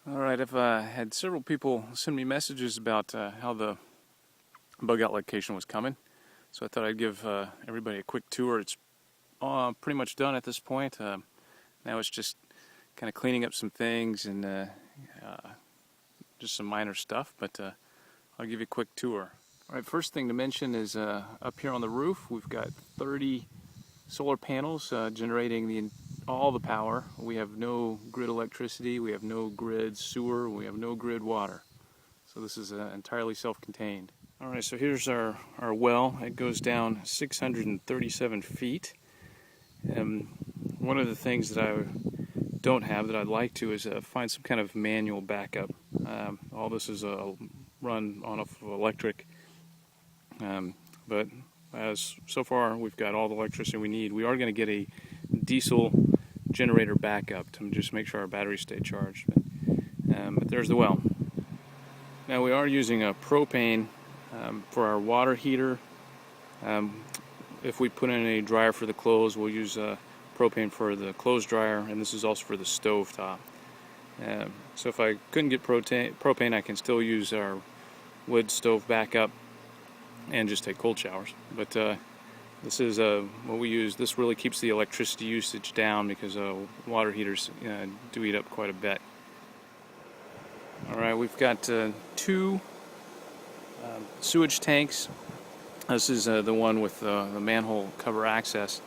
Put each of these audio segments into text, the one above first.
Alright, I've had several people send me messages about how the bug out location was coming, so I thought I'd give everybody a quick tour. It's pretty much done at this point. Now it's just kind of cleaning up some things and just some minor stuff, but I'll give you a quick tour. Alright, first thing to mention is up here on the roof we've got 30 solar panels generating all the power. We have no grid electricity, we have no grid sewer, we have no grid water. So this is entirely self-contained. Alright, so here's our well. It goes down 637 feet. One of the things that I don't have that I'd like to is find some kind of manual backup. All this is run on off of electric, but so far we've got all the electricity we need. We are going to get a diesel generator backup to just make sure our batteries stay charged. But there's the well. Now we are using a propane for our water heater. If we put in a dryer for the clothes, we'll use propane for the clothes dryer, and this is also for the stove top. So if I couldn't get propane, I can still use our wood stove backup and just take cold showers. But this is what we use. This really keeps the electricity usage down because water heaters do eat up quite a bit. Alright, we've got two sewage tanks. This is the one with the manhole cover access.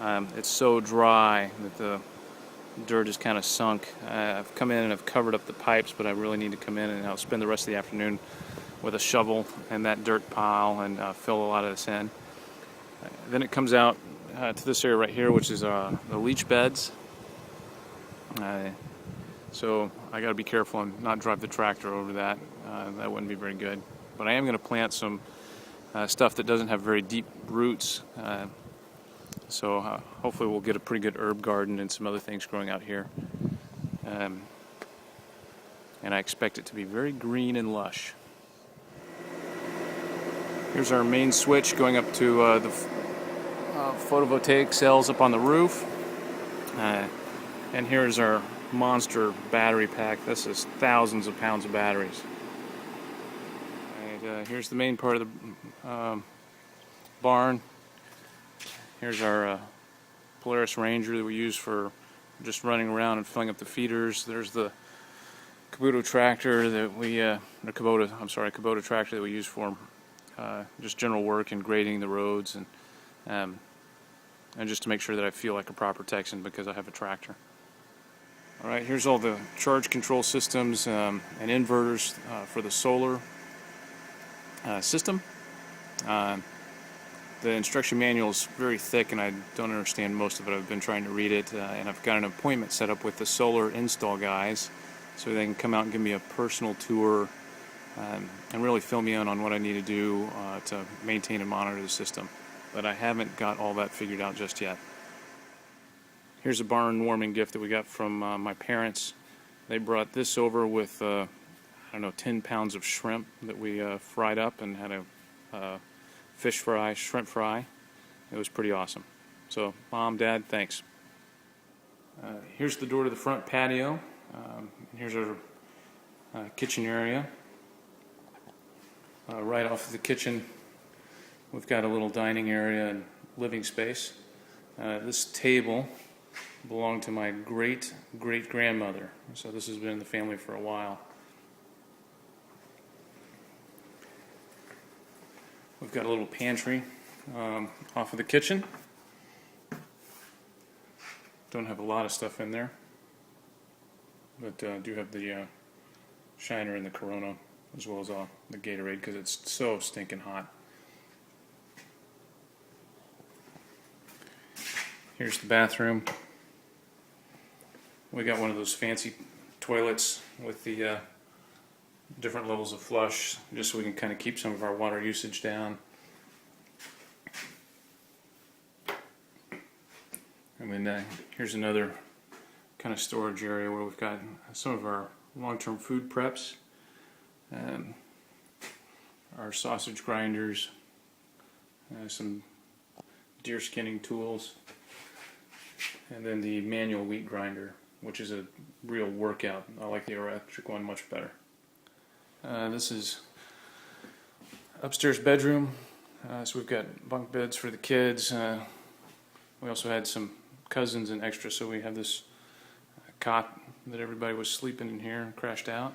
It's so dry that the dirt is kind of sunk. I've come in and I've covered up the pipes, but I really need to come in and I'll spend the rest of the afternoon with a shovel and that dirt pile and fill a lot of this in. Then it comes out to this area right here, which is the leach beds. So I got to be careful and not drive the tractor over that. That wouldn't be very good. But I am going to plant some stuff that doesn't have very deep roots. So hopefully we'll get a pretty good herb garden and some other things growing out here. And I expect it to be very green and lush. Here's our main switch going up to the photovoltaic cells up on the roof. And here's our monster battery pack. This is thousands of pounds of batteries. And here's the main part of the barn. Here's our Polaris Ranger that we use for just running around and filling up the feeders. There's the Kubota tractor that we, Kubota tractor that we use for just general work and grading the roads and just to make sure that I feel like a proper Texan because I have a tractor. Alright, here's all the charge control systems and inverters for the solar system. The instruction manual is very thick and I don't understand most of it. I've been trying to read it and I've got an appointment set up with the solar install guys so they can come out and give me a personal tour and really fill me in on what I need to do to maintain and monitor the system. But I haven't got all that figured out just yet. Here's a barn warming gift that we got from my parents. They brought this over with, 10 pounds of shrimp that we fried up and had a shrimp fry. It was pretty awesome. So, Mom, Dad, thanks. Here's the door to the front patio. Here's our kitchen area. Right off of the kitchen, we've got a little dining area and living space. This table belonged to my great-great-grandmother, so this has been in the family for a while. We've got a little pantry off of the kitchen. Don't have a lot of stuff in there, but do have the Shiner and the Corona, as well as the Gatorade, because it's so stinking hot. Here's the bathroom. We got one of those fancy toilets with the different levels of flush, just so we can kind of keep some of our water usage down. And then here's another kind of storage area where we've got some of our long-term food preps, our sausage grinders, some deer skinning tools, and then the manual wheat grinder which is a real workout. I like the electric one much better. This is upstairs bedroom. So we've got bunk beds for the kids. We also had some cousins and extra, so we have this cot that everybody was sleeping in here and crashed out.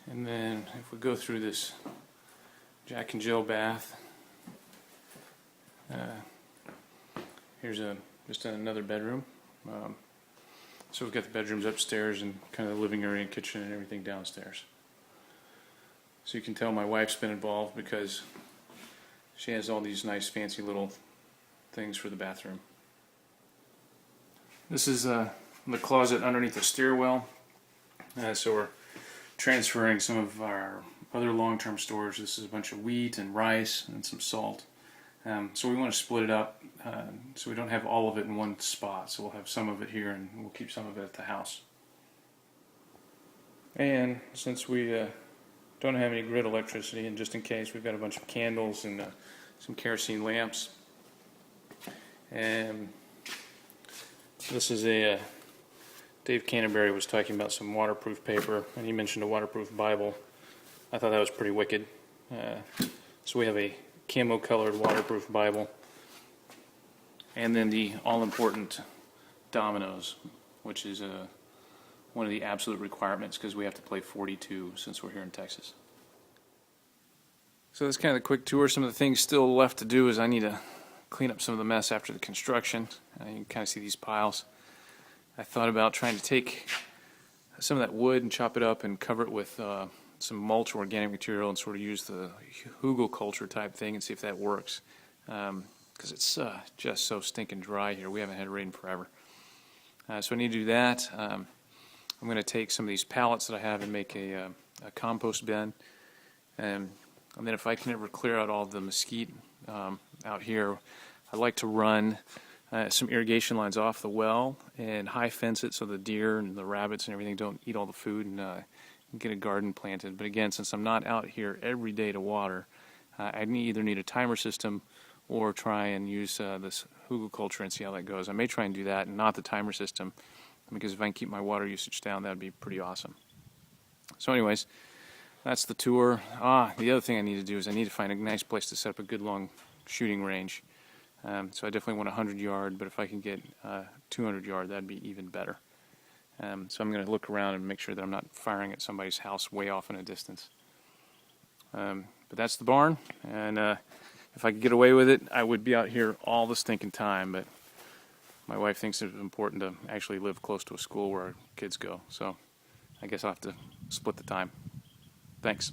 And then if we go through this Jack and Jill bath, here's just another bedroom. So we've got the bedrooms upstairs and kind of the living area and kitchen and everything downstairs. So you can tell my wife's been involved because she has all these nice fancy little things for the bathroom. This is the closet underneath the stairwell. So we're transferring some of our other long-term storage. This is a bunch of wheat and rice and some salt. So we want to split it up so we don't have all of it in one spot. So we'll have some of it here and we'll keep some of it at the house. And since we don't have any grid electricity, and just in case, we've got a bunch of candles and some kerosene lamps. And this is Dave Canterbury was talking about some waterproof paper, and he mentioned a waterproof Bible. I thought that was pretty wicked. So we have a camo colored waterproof Bible, and then the all-important dominoes, which is one of the absolute requirements because we have to play 42 since we're here in Texas. So that's kind of the quick tour. Some of the things still left to do is I need to clean up some of the mess after the construction. You can kind of see these piles. I thought about trying to take some of that wood and chop it up and cover it with some mulch or organic material and sort of use the hugelkultur type thing and see if that works. Because it's just so stinking dry here. We haven't had rain forever. So I need to do that. I'm going to take some of these pallets that I have and make a compost bin. And then if I can ever clear out all the mesquite out here, I'd like to run some irrigation lines off the well and high fence it so the deer and the rabbits and everything don't eat all the food, and get a garden planted. But again, since I'm not out here every day to water, I either need a timer system or try and use this hugelkultur and see how that goes. I may try and do that and not the timer system, because if I can keep my water usage down, that would be pretty awesome. So anyways, that's the tour. The other thing I need to do is I need to find a nice place to set up a good long shooting range. So I definitely want 100 yard, but if I can get 200 yard, that'd be even better. So I'm going to look around and make sure that I'm not firing at somebody's house way off in a distance. But that's the barn, and if I could get away with it, I would be out here all the stinking time, but my wife thinks it's important to actually live close to a school where our kids go, so I guess I'll have to split the time. Thanks.